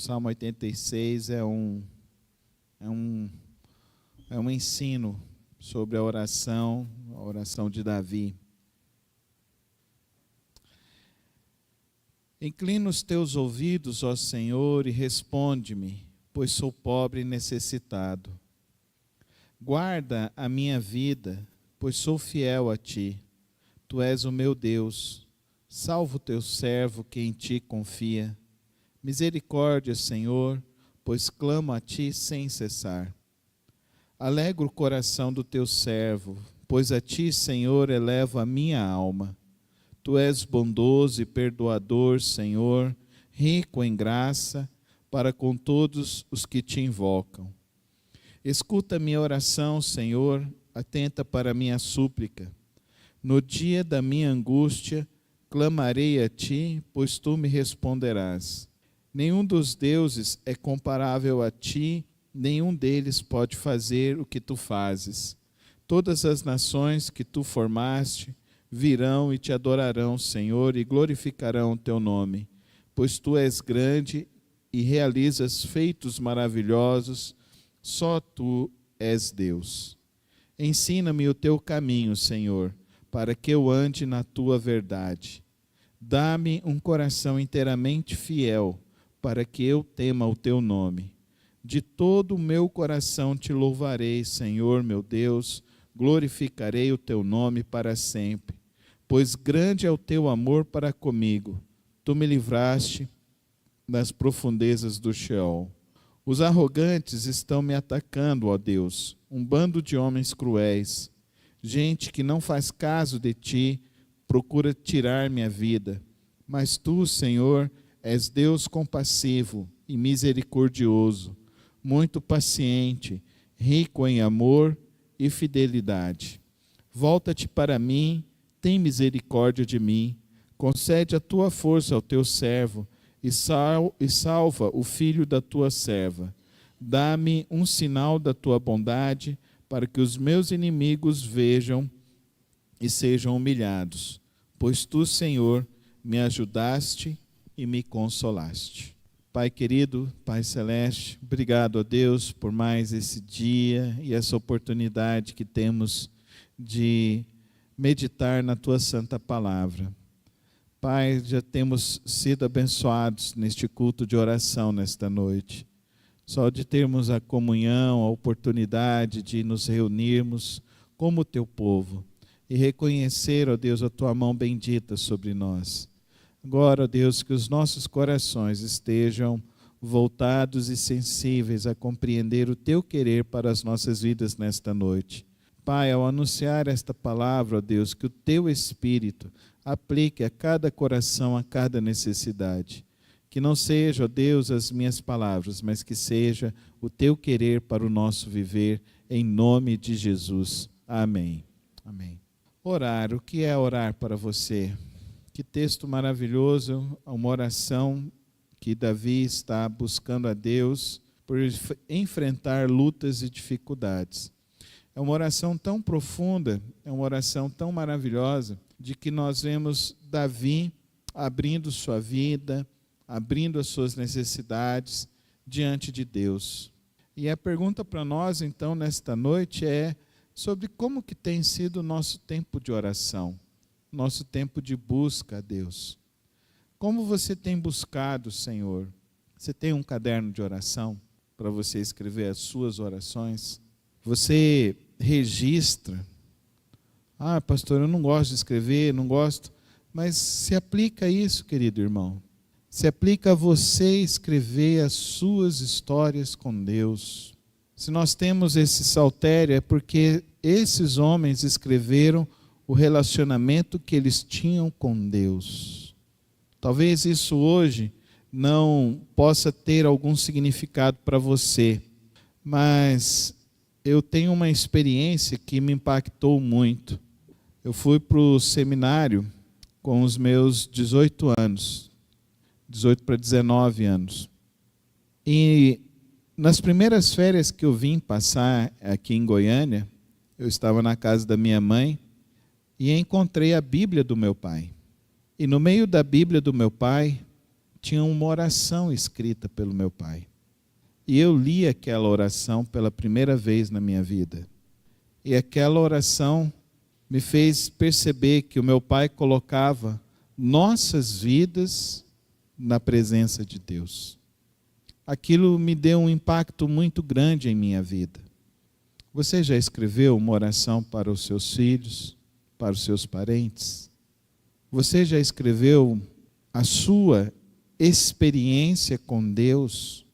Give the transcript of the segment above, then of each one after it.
Salmo 86 é um ensino sobre a oração de Davi. Inclina os teus ouvidos, ó Senhor, e responde-me, pois sou pobre e necessitado. Guarda a minha vida, pois sou fiel a ti. Tu és o meu Deus. Salva o teu servo que em ti confia. Misericórdia, Senhor, pois clamo a ti sem cessar. Alegra o coração do teu servo, pois a ti, Senhor, elevo a minha alma. Tu és bondoso e perdoador, Senhor, rico em graça, para com todos os que te invocam. Escuta minha oração, Senhor, atenta para minha súplica. No dia da minha angústia, clamarei a ti, pois tu me responderás. Nenhum dos deuses é comparável a ti, nenhum deles pode fazer o que tu fazes. Todas as nações que tu formaste virão e te adorarão, Senhor, e glorificarão o teu nome, pois tu és grande e realizas feitos maravilhosos, só tu és Deus. Ensina-me o teu caminho, Senhor, para que eu ande na tua verdade. Dá-me um coração inteiramente fiel, para que eu tema o teu nome. De todo o meu coração te louvarei, Senhor meu Deus, glorificarei o teu nome para sempre, pois grande é o teu amor para comigo. Tu me livraste das profundezas do Sheol. Os arrogantes estão me atacando, ó Deus, um bando de homens cruéis. Gente que não faz caso de ti, procura tirar minha vida. Mas tu, Senhor, és Deus compassivo e misericordioso, muito paciente, rico em amor e fidelidade. Volta-te para mim, tem misericórdia de mim, concede a tua força ao teu servo e salva o filho da tua serva. Dá-me um sinal da tua bondade, para que os meus inimigos vejam e sejam humilhados, pois tu, Senhor, me ajudaste e me consolaste. Pai querido, Pai celeste, obrigado a Deus por mais esse dia e essa oportunidade que temos de meditar na tua santa palavra. Pai, já temos sido abençoados neste culto de oração nesta noite. Só de termos a comunhão, a oportunidade de nos reunirmos como teu povo e reconhecer, ó Deus, a tua mão bendita sobre nós. Agora, ó Deus, que os nossos corações estejam voltados e sensíveis a compreender o teu querer para as nossas vidas nesta noite. Pai, ao anunciar esta palavra, ó Deus, que o teu Espírito aplique a cada coração, a cada necessidade. Que não seja, ó Deus, as minhas palavras, mas que seja o teu querer para o nosso viver, em nome de Jesus. Amém. Amém. Orar, o que é orar para você? Que texto maravilhoso, uma oração que Davi está buscando a Deus por enfrentar lutas e dificuldades. É uma oração tão profunda, é uma oração tão maravilhosa, de que nós vemos Davi abrindo sua vida, abrindo as suas necessidades diante de Deus. E a pergunta para nós, então, nesta noite é sobre como que tem sido o nosso tempo de oração, nosso tempo de busca a Deus. Como você tem buscado, Senhor? Você tem um caderno de oração para você escrever as suas orações? Você registra? Ah, pastor, eu não gosto de escrever, não gosto. Mas se aplica a isso, querido irmão. Se aplica a você escrever as suas histórias com Deus. Se nós temos esse saltério, é porque esses homens escreveram o relacionamento que eles tinham com Deus. Talvez isso hoje não possa ter algum significado para você, mas eu tenho uma experiência que me impactou muito. Eu fui para o seminário com os meus 18 anos, 18 para 19 anos. E nas primeiras férias que eu vim passar aqui em Goiânia, eu estava na casa da minha mãe e encontrei a Bíblia do meu pai. E no meio da Bíblia do meu pai tinha uma oração escrita pelo meu pai. E eu li aquela oração pela primeira vez na minha vida. E aquela oração me fez perceber que o meu pai colocava nossas vidas na presença de Deus. Aquilo me deu um impacto muito grande em minha vida. Você já escreveu uma oração para os seus filhos, para os seus parentes? Você já escreveu a sua experiência com Deus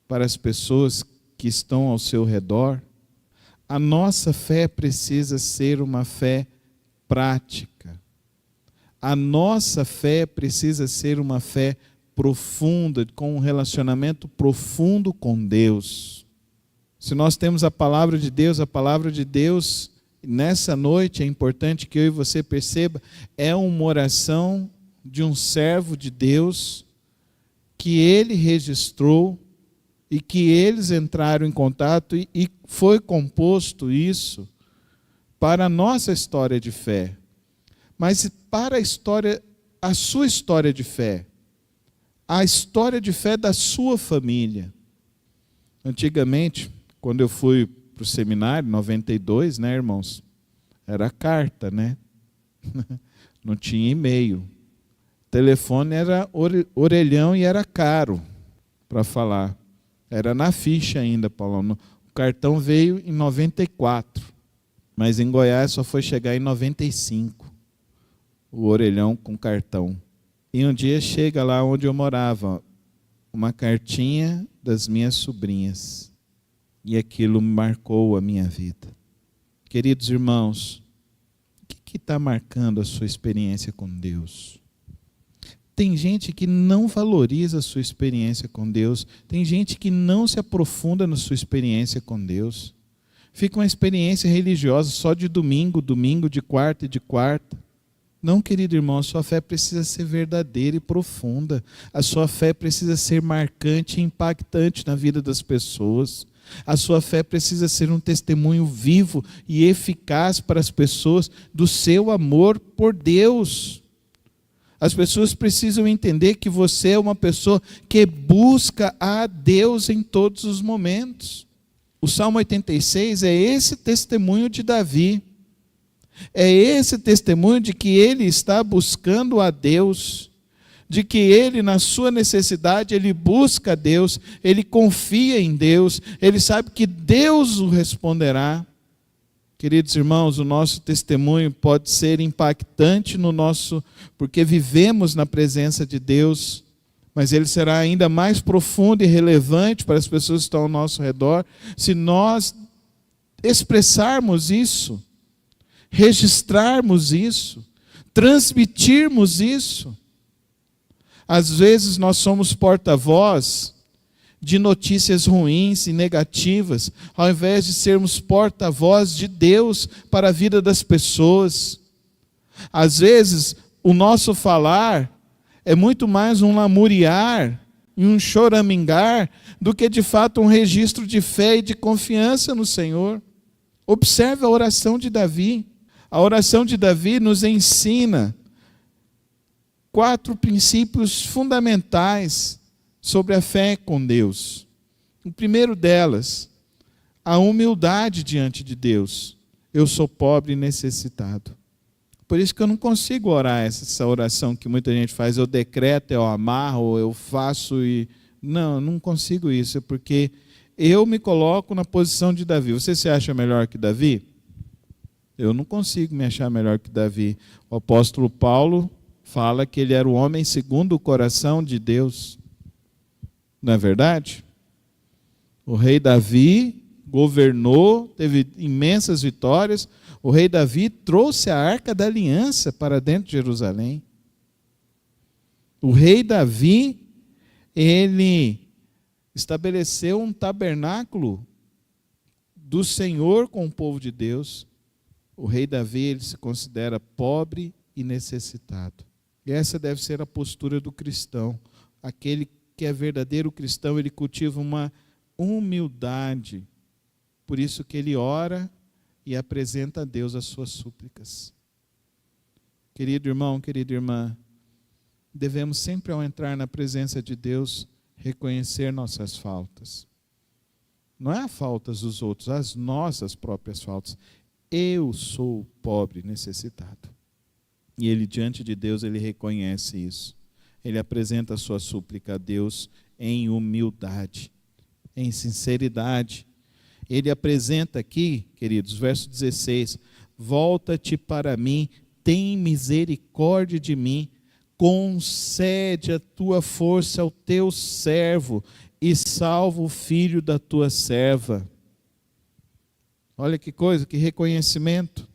para as pessoas que estão ao seu redor? A nossa fé precisa ser uma fé prática. A nossa fé precisa ser uma fé profunda, com um relacionamento profundo com Deus. Se nós temos a palavra de Deus, nessa noite é importante que eu e você perceba, é uma oração de um servo de Deus que ele registrou e que eles entraram em contato e foi composto isso para a nossa história de fé. Mas para a sua história de fé, a história de fé da sua família. Antigamente, quando eu fui para o seminário, em 92, né, irmãos? Era carta, né? Não tinha e-mail. O telefone era orelhão e era caro para falar. Era na ficha ainda, Paulo. O cartão veio em 94, mas em Goiás só foi chegar em 95, o orelhão com cartão. E um dia chega lá onde eu morava, uma cartinha das minhas sobrinhas. E aquilo marcou a minha vida. Queridos irmãos, o que está marcando a sua experiência com Deus? Tem gente que não valoriza a sua experiência com Deus. Tem gente que não se aprofunda na sua experiência com Deus. Fica uma experiência religiosa só de domingo, de quarta e de quarta. Não, querido irmão, a sua fé precisa ser verdadeira e profunda. A sua fé precisa ser marcante e impactante na vida das pessoas. A sua fé precisa ser um testemunho vivo e eficaz para as pessoas do seu amor por Deus. As pessoas precisam entender que você é uma pessoa que busca a Deus em todos os momentos. O Salmo 86 é esse testemunho de Davi. É esse testemunho de que ele está buscando a Deus, de que ele, na sua necessidade, ele busca a Deus, ele confia em Deus, ele sabe que Deus o responderá. Queridos irmãos, o nosso testemunho pode ser impactante porque vivemos na presença de Deus, mas ele será ainda mais profundo e relevante para as pessoas que estão ao nosso redor, se nós expressarmos isso, registrarmos isso, transmitirmos isso. Às vezes nós somos porta-voz de notícias ruins e negativas, ao invés de sermos porta-voz de Deus para a vida das pessoas. Às vezes o nosso falar é muito mais um lamuriar e um choramingar do que de fato um registro de fé e de confiança no Senhor. Observe a oração de Davi. A oração de Davi nos ensina 4 princípios fundamentais sobre a fé com Deus. O primeiro delas, a humildade diante de Deus. Eu sou pobre e necessitado. Por isso que eu não consigo orar essa oração que muita gente faz, eu decreto, eu amarro, eu faço e... Não, eu não consigo isso, porque eu me coloco na posição de Davi. Você se acha melhor que Davi? Eu não consigo me achar melhor que Davi. O apóstolo Paulo fala que ele era o homem segundo o coração de Deus. Não é verdade? O rei Davi governou, teve imensas vitórias. O rei Davi trouxe a Arca da Aliança para dentro de Jerusalém. O rei Davi, ele estabeleceu um tabernáculo do Senhor com o povo de Deus. O rei Davi, ele se considera pobre e necessitado. E essa deve ser a postura do cristão. Aquele que é verdadeiro cristão, ele cultiva uma humildade. Por isso que ele ora e apresenta a Deus as suas súplicas. Querido irmão, querida irmã, devemos sempre, ao entrar na presença de Deus, reconhecer nossas faltas. Não é as faltas dos outros, as nossas próprias faltas. Eu sou pobre, necessitado. E ele, diante de Deus, ele reconhece isso. Ele apresenta a sua súplica a Deus em humildade, em sinceridade. Ele apresenta aqui, queridos, verso 16, volta-te para mim, tem misericórdia de mim, concede a tua força ao teu servo e salva o filho da tua serva. Olha que coisa, que reconhecimento.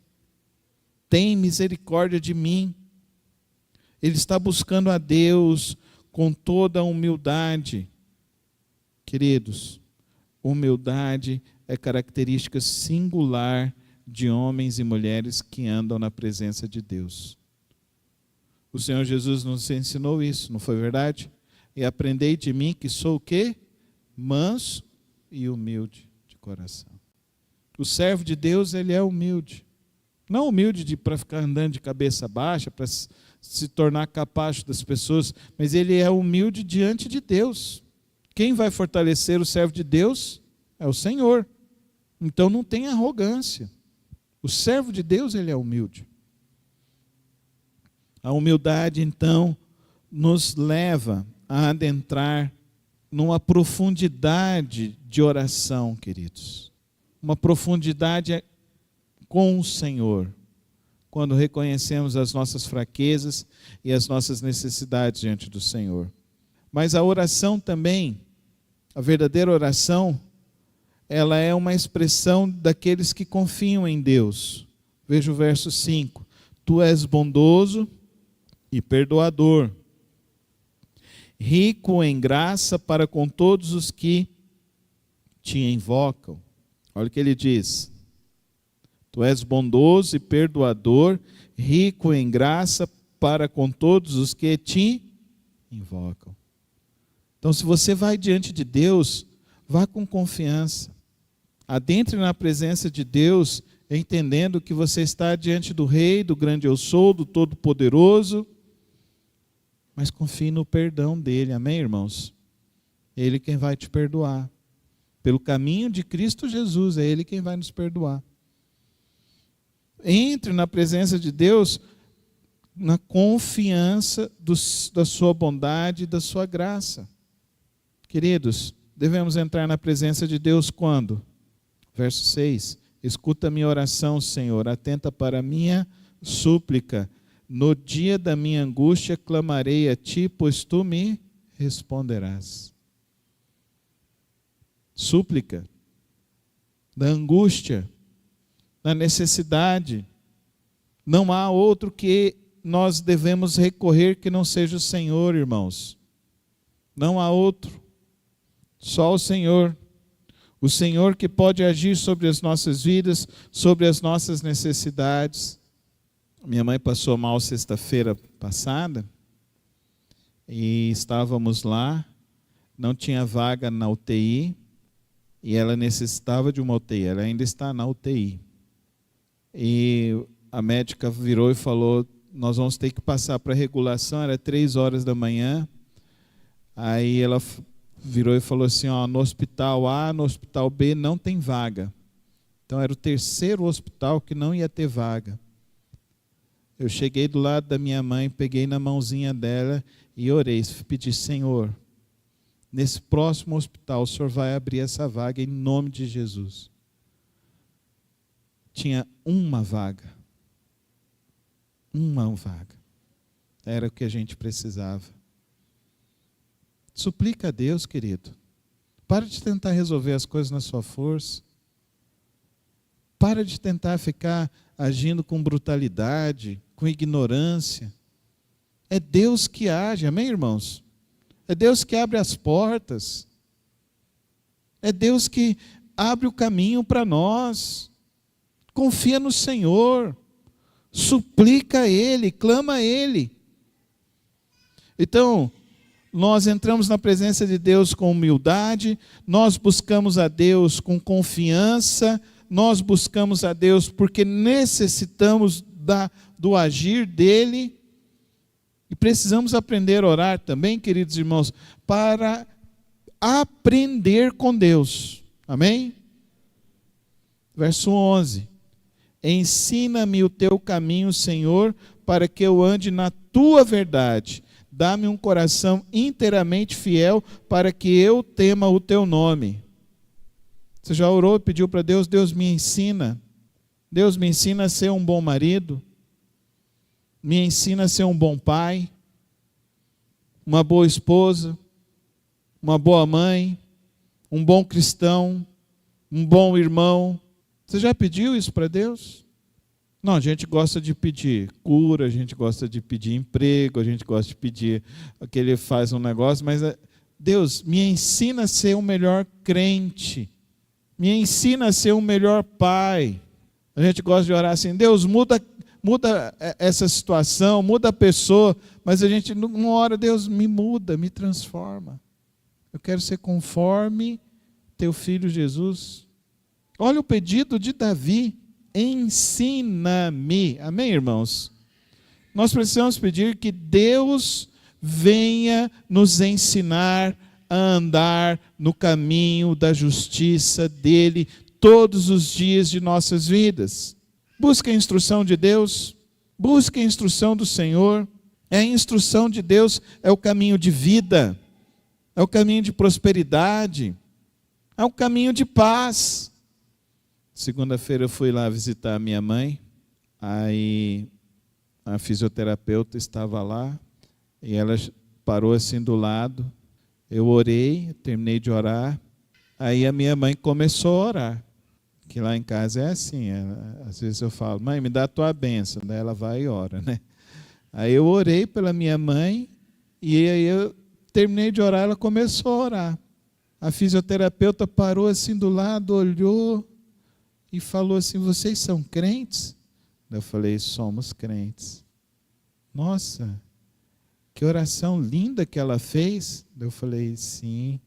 Tem misericórdia de mim. Ele está buscando a Deus com toda a humildade. Queridos, humildade é característica singular de homens e mulheres que andam na presença de Deus. O Senhor Jesus nos ensinou isso, não foi verdade? E aprendei de mim que sou o quê? Manso e humilde de coração. O servo de Deus, ele é humilde. Não humilde para ficar andando de cabeça baixa, para se tornar capacho das pessoas, mas ele é humilde diante de Deus. Quem vai fortalecer o servo de Deus é o Senhor. Então não tem arrogância. O servo de Deus, ele é humilde. A humildade, então, nos leva a adentrar numa profundidade de oração, queridos. Uma profundidade com o Senhor, quando reconhecemos as nossas fraquezas e as nossas necessidades diante do Senhor. Mas a oração também, a verdadeira oração, ela é uma expressão daqueles que confiam em Deus. Veja o verso 5. Tu és bondoso e perdoador, rico em graça para com todos os que te invocam. Olha o que ele diz. Tu és bondoso e perdoador, rico em graça para com todos os que te invocam. Então, se você vai diante de Deus, vá com confiança. Adentre na presença de Deus, entendendo que você está diante do Rei, do grande eu sou, do Todo-Poderoso, mas confie no perdão dele, amém, irmãos? Ele quem vai te perdoar. Pelo caminho de Cristo Jesus, é Ele quem vai nos perdoar. Entre na presença de Deus na confiança da sua bondade e da sua graça. Queridos, devemos entrar na presença de Deus quando? Verso 6. Escuta a minha oração, Senhor, atenta para a minha súplica. No dia da minha angústia clamarei a Ti, pois Tu me responderás. Súplica, da angústia, da necessidade. Não há outro que nós devemos recorrer que não seja o Senhor, irmãos. Não há outro. Só o Senhor. O Senhor que pode agir sobre as nossas vidas, sobre as nossas necessidades. Minha mãe passou mal sexta-feira passada e estávamos lá, não tinha vaga na UTI e ela necessitava de uma UTI, ela ainda está na UTI. E a médica virou e falou, nós vamos ter que passar para a regulação, era 3 horas da manhã, aí ela virou e falou assim, ó, no hospital A, no hospital B não tem vaga. Então era o 3º hospital que não ia ter vaga. Eu cheguei do lado da minha mãe, peguei na mãozinha dela e orei, pedi, Senhor, nesse próximo hospital o Senhor vai abrir essa vaga em nome de Jesus. Tinha uma vaga. Uma vaga. Era o que a gente precisava. Suplica a Deus, querido. Para de tentar resolver as coisas na sua força. Para de tentar ficar agindo com brutalidade, com ignorância. É Deus que age, amém, irmãos? É Deus que abre as portas. É Deus que abre o caminho para nós. Confia no Senhor. Suplica a Ele, clama a Ele. Então, nós entramos na presença de Deus com humildade, nós buscamos a Deus com confiança, nós buscamos a Deus porque necessitamos do agir dEle, E precisamos aprender a orar também, queridos irmãos, para aprender com Deus. Amém? Verso 11. Ensina-me o teu caminho, Senhor, para que eu ande na tua verdade. Dá-me um coração inteiramente fiel, para que eu tema o teu nome. Você já orou e pediu para Deus, Deus me ensina. Deus me ensina a ser um bom marido. Me ensina a ser um bom pai. Uma boa esposa. Uma boa mãe. Um bom cristão. Um bom irmão. Você já pediu isso para Deus? Não, a gente gosta de pedir cura, a gente gosta de pedir emprego, a gente gosta de pedir que Ele faz um negócio, mas Deus, me ensina a ser um melhor crente, me ensina a ser um melhor pai. A gente gosta de orar assim, Deus, muda essa situação, muda a pessoa, mas a gente não ora, Deus, me muda, me transforma. Eu quero ser conforme teu filho Jesus. Olha o pedido de Davi. Ensina-me. Amém, irmãos? Nós precisamos pedir que Deus venha nos ensinar a andar no caminho da justiça dele todos os dias de nossas vidas. Busque a instrução de Deus, busque a instrução do Senhor. A instrução de Deus é o caminho de vida, é o caminho de prosperidade, é o caminho de paz. Segunda-feira eu fui lá visitar a minha mãe, aí a fisioterapeuta estava lá, e ela parou assim do lado, eu orei, terminei de orar, aí a minha mãe começou a orar, que lá em casa é assim, às vezes eu falo, mãe, me dá a tua bênção, daí ela vai e ora, né? Aí eu orei pela minha mãe, e aí eu terminei de orar, ela começou a orar. A fisioterapeuta parou assim do lado, olhou, e falou assim, vocês são crentes? Eu falei, somos crentes. Nossa, que oração linda que ela fez. Eu falei, sim,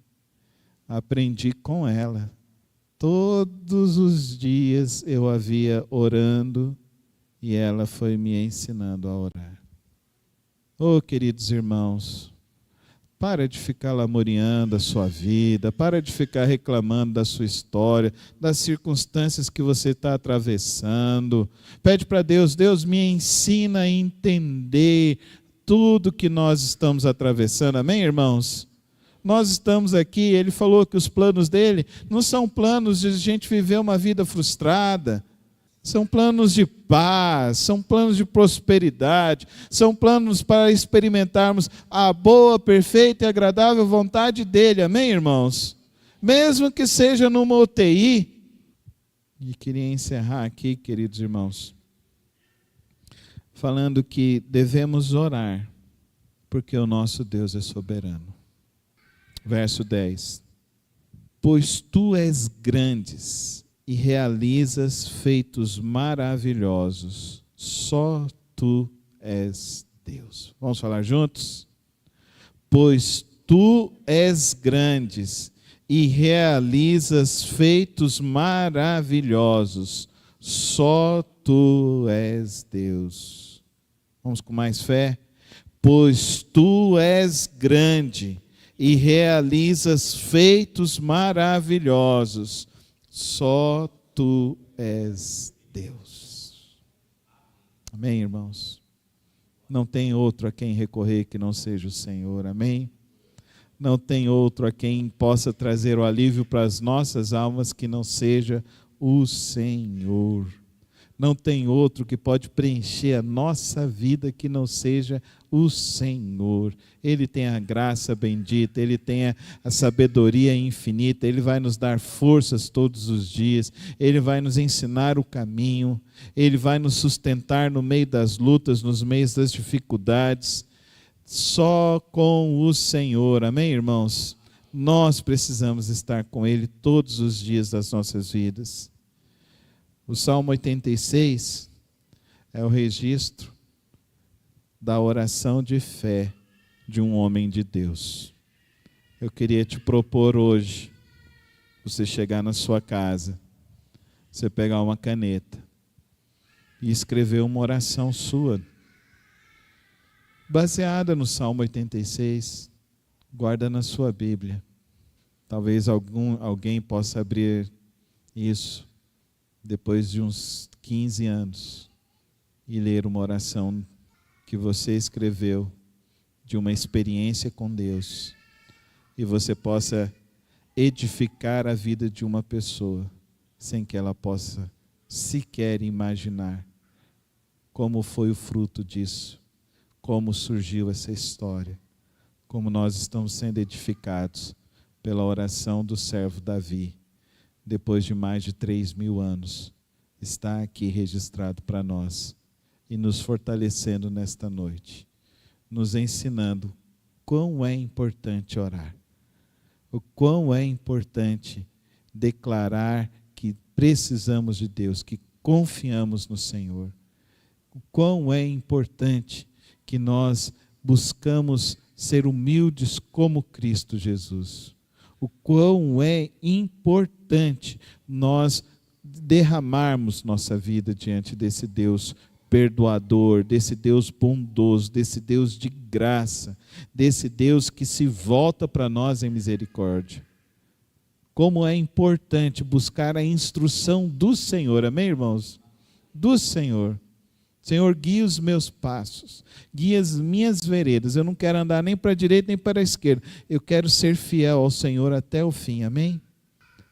aprendi com ela. Todos os dias eu a via orando e ela foi me ensinando a orar. Oh, queridos irmãos, para de ficar lamuriando a sua vida, para de ficar reclamando da sua história, das circunstâncias que você está atravessando. Pede para Deus, Deus me ensina a entender tudo que nós estamos atravessando. Amém, irmãos? Nós estamos aqui, Ele falou que os planos dele não são planos de a gente viver uma vida frustrada. São planos de paz, são planos de prosperidade, são planos para experimentarmos a boa, perfeita e agradável vontade dEle. Amém, irmãos? Mesmo que seja numa UTI. E queria encerrar aqui, queridos irmãos, falando que devemos orar, porque o nosso Deus é soberano. Verso 10. Pois tu és grandes e realizas feitos maravilhosos. Só tu és Deus. Vamos falar juntos? Pois tu és grandes e realizas feitos maravilhosos. Só tu és Deus. Vamos com mais fé? Pois tu és grande e realizas feitos maravilhosos. Só tu és Deus. Amém, irmãos? Não tem outro a quem recorrer que não seja o Senhor. Amém? Não tem outro a quem possa trazer o alívio para as nossas almas que não seja o Senhor. Não tem outro que pode preencher a nossa vida que não seja o Senhor. Ele tem a graça bendita, Ele tem a sabedoria infinita, Ele vai nos dar forças todos os dias, Ele vai nos ensinar o caminho, Ele vai nos sustentar no meio das lutas, nos meios das dificuldades. Só com o Senhor, amém, irmãos? Nós precisamos estar com Ele todos os dias das nossas vidas. O Salmo 86 é o registro da oração de fé de um homem de Deus. Eu queria te propor hoje, você chegar na sua casa, você pegar uma caneta e escrever uma oração sua. baseada no Salmo 86, guarda na sua Bíblia. Talvez alguém possa abrir isso depois de uns 15 anos e ler uma oração que você escreveu de uma experiência com Deus, e você possa edificar a vida de uma pessoa sem que ela possa sequer imaginar como foi o fruto disso, como surgiu essa história, como nós estamos sendo edificados pela oração do servo Davi, depois de mais de 3.000 anos, está aqui registrado para nós e nos fortalecendo nesta noite, nos ensinando quão é importante orar, o quão é importante declarar que precisamos de Deus, que confiamos no Senhor, o quão é importante que nós buscamos ser humildes como Cristo Jesus, o quão é importante nós derramarmos nossa vida diante desse Deus perdoador, desse Deus bondoso, desse Deus de graça, desse Deus que se volta para nós em misericórdia. Como é importante buscar a instrução do Senhor, amém, irmãos? Do Senhor. Senhor, guia os meus passos, guia as minhas veredas. Eu não quero andar nem para a direita nem para a esquerda. Eu quero ser fiel ao Senhor até o fim, amém?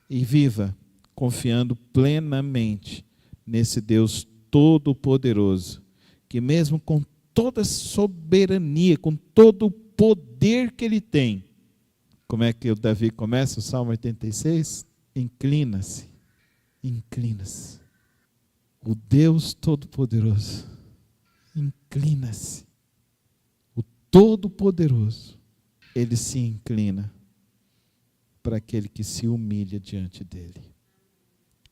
E viva confiando plenamente nesse Deus Todo-Poderoso, que mesmo com toda a soberania, com todo o poder que Ele tem, como é que o Davi começa o Salmo 86? Inclina-se, inclina-se. O Deus Todo-Poderoso, inclina-se. O Todo-Poderoso, Ele se inclina para aquele que se humilha diante dEle.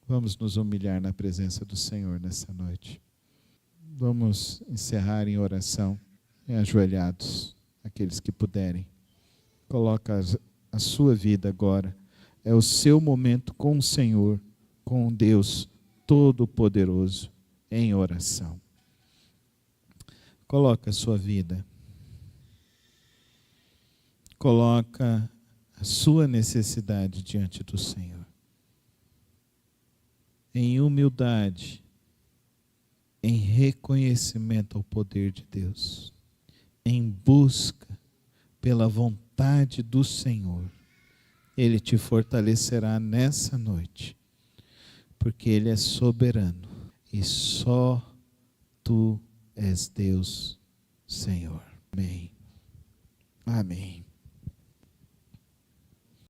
Vamos nos humilhar na presença do Senhor nessa noite. Vamos encerrar em oração, ajoelhados, aqueles que puderem. Coloca a sua vida agora. É o seu momento com o Senhor, com Deus Todo-Poderoso, em oração. Coloca a sua vida. Coloca a sua necessidade diante do Senhor. Em humildade, em reconhecimento ao poder de Deus, em busca pela vontade do Senhor. Ele te fortalecerá nessa noite, porque Ele é soberano e só Tu és Deus, Senhor. Amém. Amém.